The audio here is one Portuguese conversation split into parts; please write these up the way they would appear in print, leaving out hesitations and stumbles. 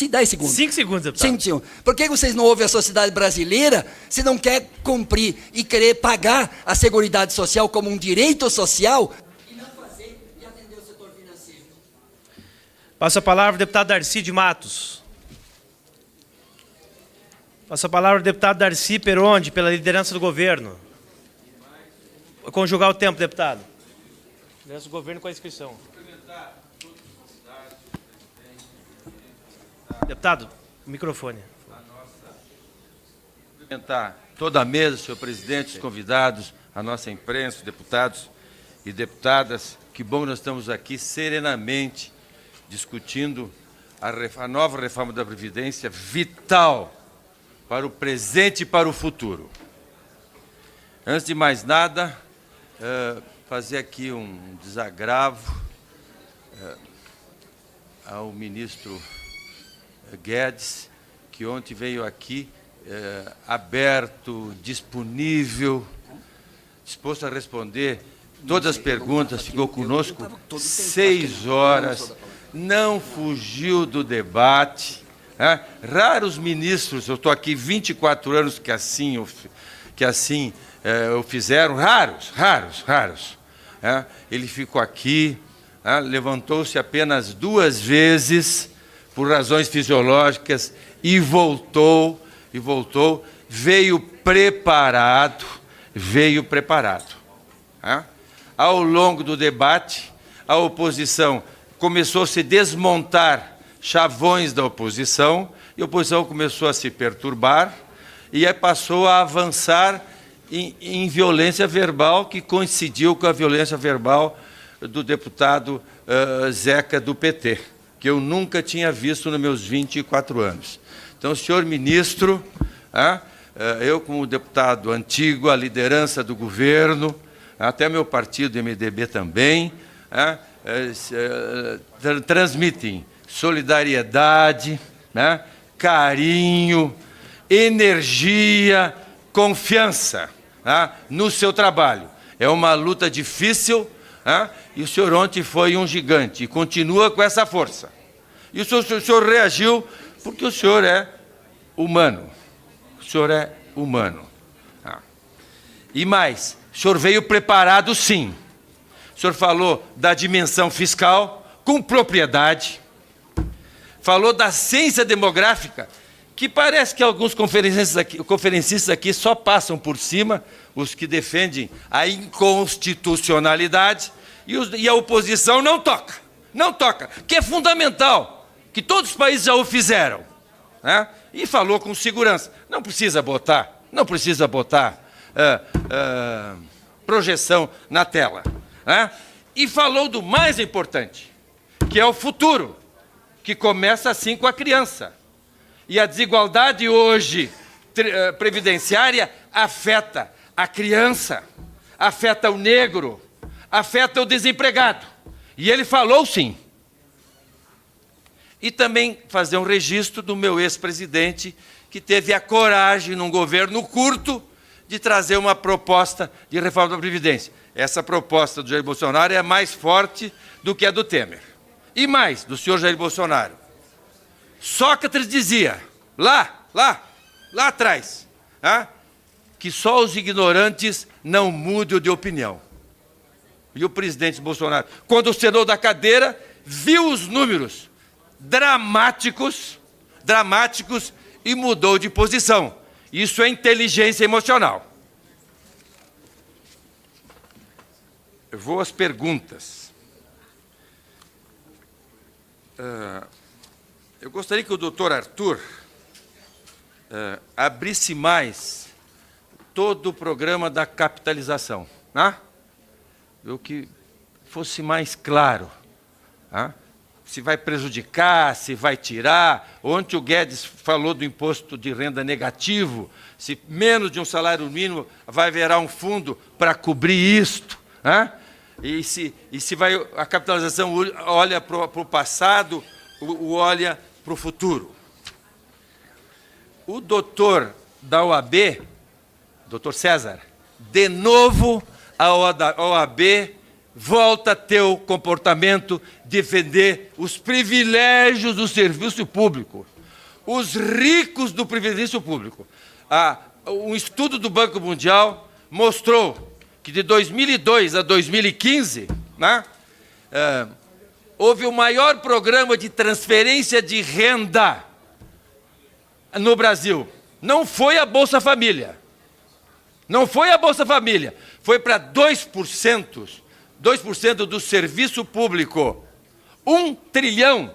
10 segundos. 5 segundos, deputado. 5 segundos. Por que vocês não ouvem a sociedade brasileira se não quer cumprir e querer pagar a Seguridade Social como um direito social e não fazer e atender o setor financeiro? Passo a palavra ao deputado Darcy de Matos. Passo a palavra ao deputado Darcy Peronde, pela liderança do governo. Vou conjugar o tempo, deputado. Liderança do governo com a inscrição. Deputado, microfone. Cumprimentar toda a mesa, senhor presidente, os convidados, a nossa imprensa, os deputados e deputadas. Que bom que nós estamos aqui serenamente discutindo a nova reforma da Previdência, vital para o presente e para o futuro. Antes de mais nada, fazer aqui um desagravo ao ministro Guedes, que ontem veio aqui aberto, disponível, disposto a responder todas as perguntas, ficou conosco 6 horas, não fugiu do debate. Raros ministros, eu estou aqui 24 anos que assim o fizeram, raros. Ele ficou aqui, levantou-se apenas 2 vezes, por razões fisiológicas, e voltou, veio preparado. Ao longo do debate, a oposição começou a se desmontar chavões da oposição, e a oposição começou a se perturbar, e aí passou a avançar em violência verbal, que coincidiu com a violência verbal do deputado Zeca, do PT, que eu nunca tinha visto nos meus 24 anos. Então, senhor ministro, eu como deputado antigo, a liderança do governo, até meu partido, MDB também, transmitem solidariedade, carinho, energia, confiança no seu trabalho. É uma luta difícil, e o senhor ontem foi um gigante, e continua com essa força. E o senhor reagiu porque o senhor é humano. E mais, o senhor veio preparado, sim. O senhor falou da dimensão fiscal, com propriedade. Falou da ciência demográfica, que parece que alguns conferencistas aqui só passam por cima, os que defendem a inconstitucionalidade, e a oposição não toca, que é fundamental, que todos os países já o fizeram. E falou com segurança. Não precisa botar projeção na tela. E falou do mais importante, que é o futuro, que começa assim com a criança. E a desigualdade hoje previdenciária afeta a criança, afeta o negro, afeta o desempregado. E ele falou sim. E também fazer um registro do meu ex-presidente, que teve a coragem, num governo curto, de trazer uma proposta de reforma da Previdência. Essa proposta do Jair Bolsonaro é mais forte do que a do Temer. E mais, do senhor Jair Bolsonaro. Sócrates dizia, lá atrás, que só os ignorantes não mudam de opinião. E o presidente Bolsonaro, quando sentou da cadeira, viu os números dramáticos e mudou de posição. Isso é inteligência emocional. Eu vou às perguntas. Eu gostaria que o doutor Arthur abrisse mais todo o programa da capitalização, eu que fosse mais claro, se vai prejudicar, se vai tirar. Ontem o Guedes falou do imposto de renda negativo, se menos de um salário mínimo vai haverá um fundo para cobrir isto. E se vai, a capitalização olha para o passado, olha para o futuro. O doutor da OAB, doutor César, de novo a OAB volta a ter o comportamento de defender os privilégios do serviço público, os ricos do privilégio público. Um estudo do Banco Mundial mostrou que de 2002 a 2015, né, houve o maior programa de transferência de renda no Brasil. Não foi a Bolsa Família. Não foi a Bolsa Família. Foi para 2% do serviço público. 1 trilhão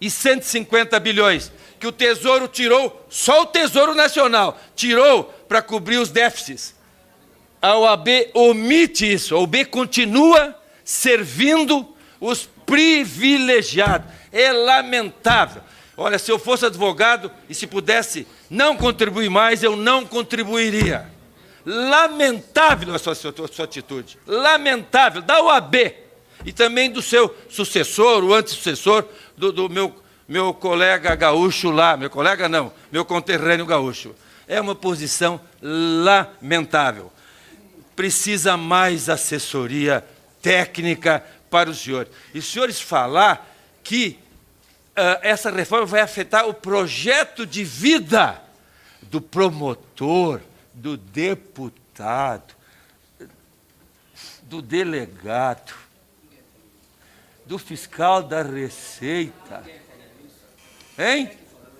e 150 bilhões. Que o Tesouro tirou, só o Tesouro Nacional, tirou para cobrir os déficits. A OAB omite isso. A OAB continua servindo os privilegiados. É lamentável. Olha, se eu fosse advogado e se pudesse não contribuir mais, eu não contribuiria. Lamentável a sua atitude. Lamentável. Da OAB e também do seu sucessor, o antecessor, do meu colega gaúcho lá. Meu colega não, meu conterrâneo gaúcho. É uma posição lamentável. Precisa mais assessoria técnica para os senhores. E os senhores falar que essa reforma vai afetar o projeto de vida do promotor, do deputado, do delegado, do fiscal da Receita. Hein?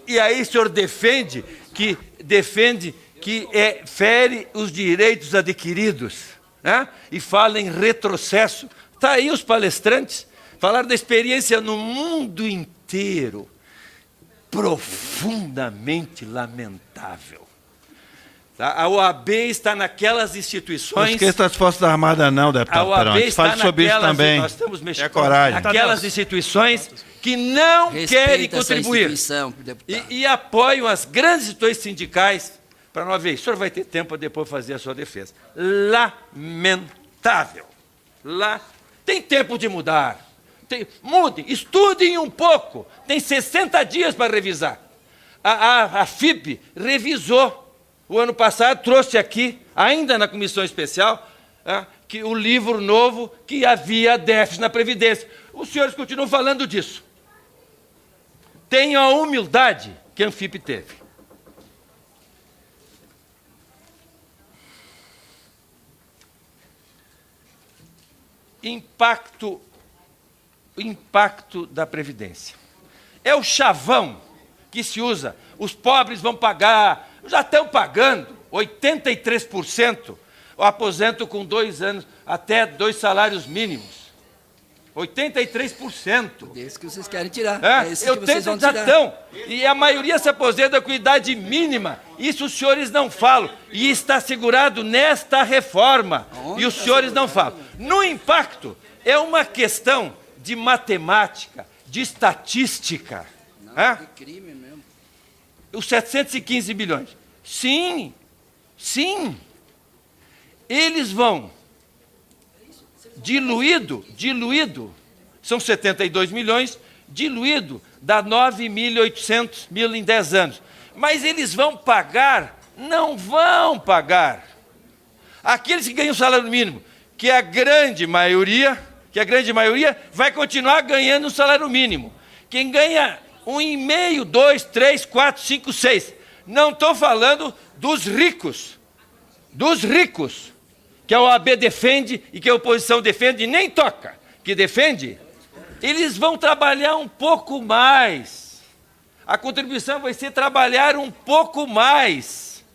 E aí o senhor defende que fere os direitos adquiridos, né? E fala em retrocesso. Está aí os palestrantes, falaram da experiência no mundo inteiro, profundamente lamentável. Tá? A OAB está naquelas instituições... Não esqueça das Forças Armadas não, deputado A OAB Peronte. está Fale sobre isso também. Nós estamos mexendo coragem. aquelas instituições que não querem contribuir e apoiam as grandes instituições sindicais para nós ver. O senhor vai ter tempo para depois fazer a sua defesa. Lamentável. Tem tempo de mudar. Mude, estudem um pouco. Tem 60 dias para revisar. A FIP revisou. O ano passado trouxe aqui, ainda na comissão especial, que o livro novo que havia déficit na Previdência. Os senhores continuam falando disso. Tenham a humildade que a Anfip teve. Impacto da Previdência. É o chavão que se usa. Os pobres vão pagar, já estão pagando, 83%, o aposento com 2 anos, até 2 salários mínimos. 83%. Desse que vocês querem tirar. Eu tenho já estão. E a maioria se aposenta com idade mínima. Isso os senhores não falam. E está assegurado nesta reforma. E os senhores não falam. No impacto, é uma questão de matemática, de estatística. Que crime mesmo. Os 715 bilhões. Sim. Eles vão diluído, são 72 milhões, diluído, dá 9.800 mil em 10 anos. Mas eles vão pagar? Não vão pagar. Aqueles que ganham o salário mínimo, que a grande maioria vai continuar ganhando o salário mínimo. Quem ganha 1,5, 2, 3, 4, 5, 6. Não estou falando dos ricos, que a OAB defende e que a oposição defende e nem toca, que defende. Eles vão trabalhar um pouco mais. A contribuição vai ser trabalhar um pouco mais.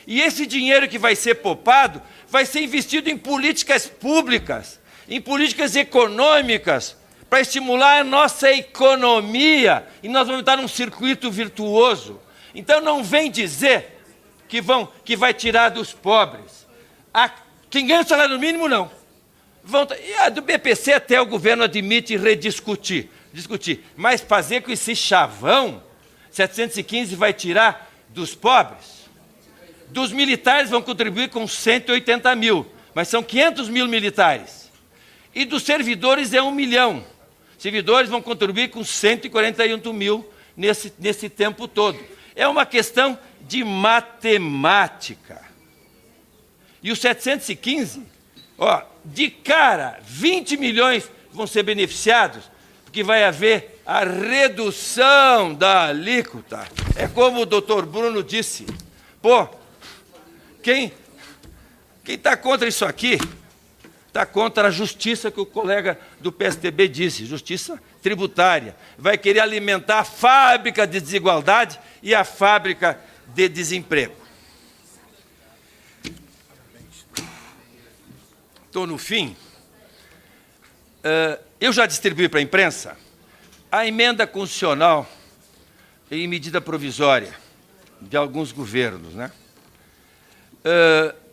E esse dinheiro que vai ser poupado vai ser investido em políticas públicas, em políticas econômicas, para estimular a nossa economia, e nós vamos estar num circuito virtuoso. Então não vem dizer que vai tirar dos pobres. Quem ganha o salário mínimo, não. E a do BPC até o governo admite discutir. Mas fazer com esse chavão, 715 vai tirar dos pobres. Dos militares vão contribuir com 180 mil, mas são 500 mil militares. E dos servidores é 1 milhão. Servidores vão contribuir com 141 mil nesse tempo todo. É uma questão de matemática. E os 715, Ó, de cara, 20 milhões vão ser beneficiados, porque vai haver a redução da alíquota. É como o doutor Bruno disse. Pô, quem está contra isso aqui está contra a justiça que o colega do PSDB disse, justiça tributária. Vai querer alimentar a fábrica de desigualdade e a fábrica de desemprego. Estou no fim. Eu já distribuí para a imprensa a emenda constitucional em medida provisória de alguns governos, né?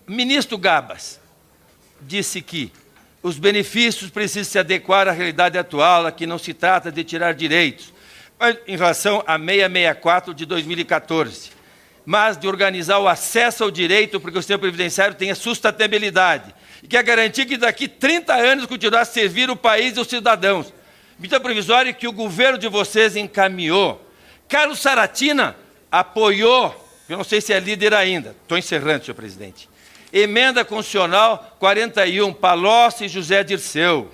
Ministro Gabas disse que os benefícios precisam se adequar à realidade atual, aqui não se trata de tirar direitos, mas em relação a 664 de 2014, mas de organizar o acesso ao direito para que o sistema previdenciário tenha sustentabilidade e que a garantia que daqui 30 anos continuar a servir o país e os cidadãos. Medida provisória que o governo de vocês encaminhou. Carlos Saratina apoiou, eu não sei se é líder ainda, estou encerrando, senhor presidente. Emenda constitucional 41, Palocci e José Dirceu.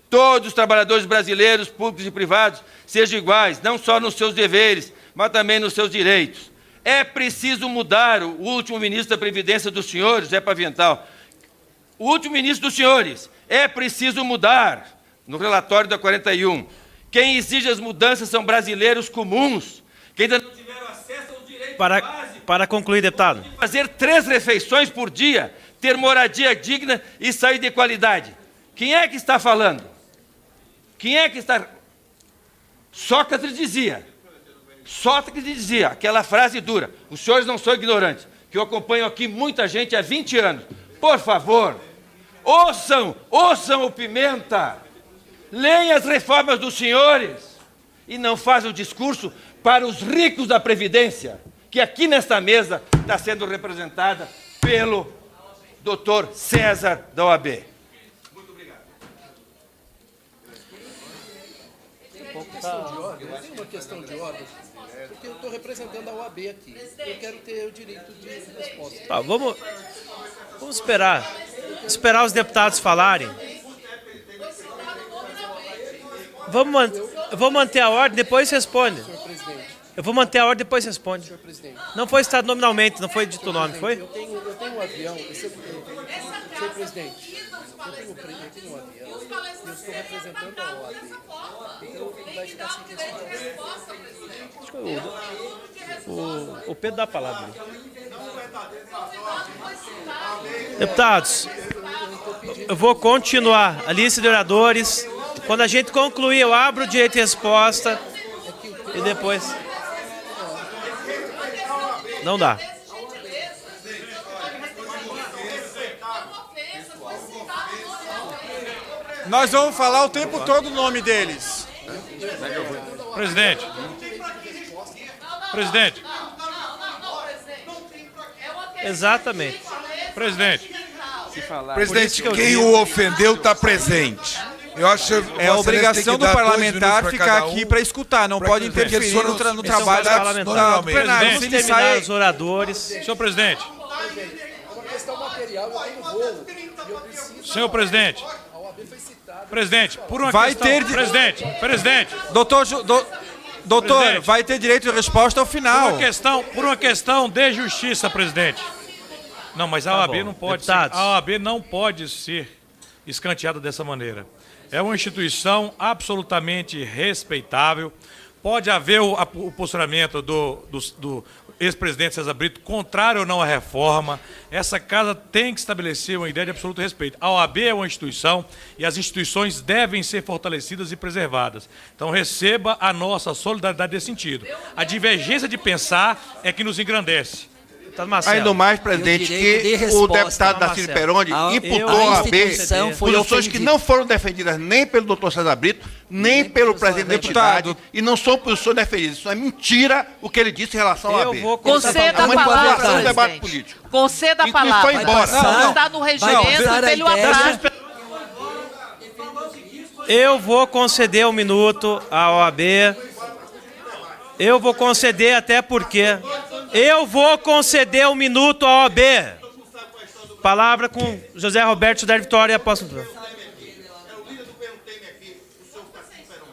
Todos os trabalhadores brasileiros, públicos e privados, sejam iguais, não só nos seus deveres, mas também nos seus direitos. É preciso mudar. O último ministro da Previdência dos senhores, José Paviental, o último ministro dos senhores, é preciso mudar, no relatório da 41. Quem exige as mudanças são brasileiros comuns, que ainda não tiveram acesso ao direito básico. Para concluir, deputado. Fazer 3 refeições por dia, ter moradia digna e sair de qualidade. Quem é que está falando? Quem é que está... Sócrates dizia, aquela frase dura, os senhores não são ignorantes, que eu acompanho aqui muita gente há 20 anos. Por favor, ouçam o Pimenta, leiam as reformas dos senhores e não façam o discurso para os ricos da Previdência, que aqui nesta mesa está sendo representada pelo doutor César da OAB. Muito obrigado. Tem uma questão de ordem, porque eu estou representando a OAB aqui. Eu quero ter o direito de resposta. Tá, vamos esperar os deputados falarem. Eu vou manter a ordem, depois responde. Senhor presidente. Eu vou manter a ordem, depois responde. Senhor presidente. Não foi citado nominalmente, não foi dito o nome, foi? Eu tenho um avião, senhor presidente, eu tenho um avião e eu estou representando a OAB. Então vai ficar sem questão de ordem. O Pedro dá a palavra. Deputados, eu vou continuar a lista de oradores. Quando a gente concluir, eu abro o direito de resposta e depois... Não dá. Nós vamos falar o tempo todo o nome deles. Presidente. Presidente. Exatamente. Presidente. Presidente, quem o ofendeu está presente. Eu acho É a obrigação do parlamentar ficar aqui para escutar, não pode interferir no trabalho do plenário. Se ele sai... os oradores. Senhor presidente. Uma questão material, eu tenho voo e eu preciso... Senhor presidente. A OAB foi citada. Presidente, por uma Vai questão... ter... Presidente. Doutor, Presidente. vai ter direito de resposta ao final. Por uma questão de justiça, presidente. Não, mas a OAB não pode ser, a OAB não pode ser escanteada dessa maneira. É uma instituição absolutamente respeitável. Pode haver o posicionamento do ex-presidente César Brito, contrário ou não à reforma. Essa casa tem que estabelecer uma ideia de absoluto respeito. A OAB é uma instituição e as instituições devem ser fortalecidas e preservadas. Então receba a nossa solidariedade nesse sentido. A divergência de pensar é que nos engrandece. Ainda mais, presidente, que o deputado Darcy Peroni imputou a OAB posições que não foram defendidas nem pelo doutor César Brito, nem pelo presidente da entidade, e não são posições defendidas. Isso é mentira o que ele disse em relação à OAB. Conceda a palavra, um debate político. Conceda a Inclusive, palavra. foi embora. Não está no regimento, pelo atraso. Eu vou conceder 1 minuto à OAB. Eu vou conceder até porque... Eu vou conceder 1 minuto à OAB. Palavra com José Roberto Suder Vitória, apóstolo. É o líder do governo Temer aqui, o senhor Tarcísio Peron.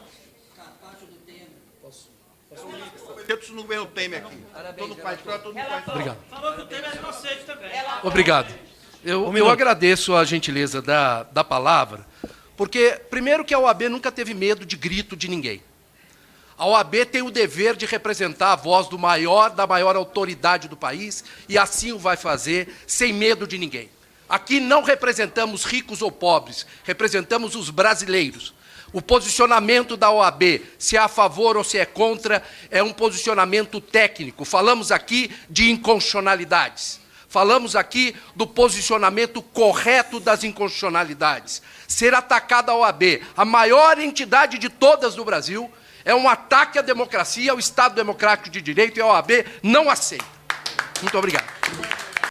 Eu no governo Temer aqui. Todo faz, todo mundo faz. Obrigado. Falou que o Temer é inocente também. Obrigado. Eu agradeço a gentileza da palavra, porque, primeiro, que a OAB nunca teve medo de grito de ninguém. A OAB tem o dever de representar a voz da maior autoridade do país, e assim o vai fazer, sem medo de ninguém. Aqui não representamos ricos ou pobres, representamos os brasileiros. O posicionamento da OAB, se é a favor ou se é contra, é um posicionamento técnico. Falamos aqui de inconstitucionalidades. Falamos aqui do posicionamento correto das inconstitucionalidades. Ser atacada a OAB, a maior entidade de todas do Brasil, é um ataque à democracia, ao Estado Democrático de Direito, e a OAB não aceita. Muito obrigado.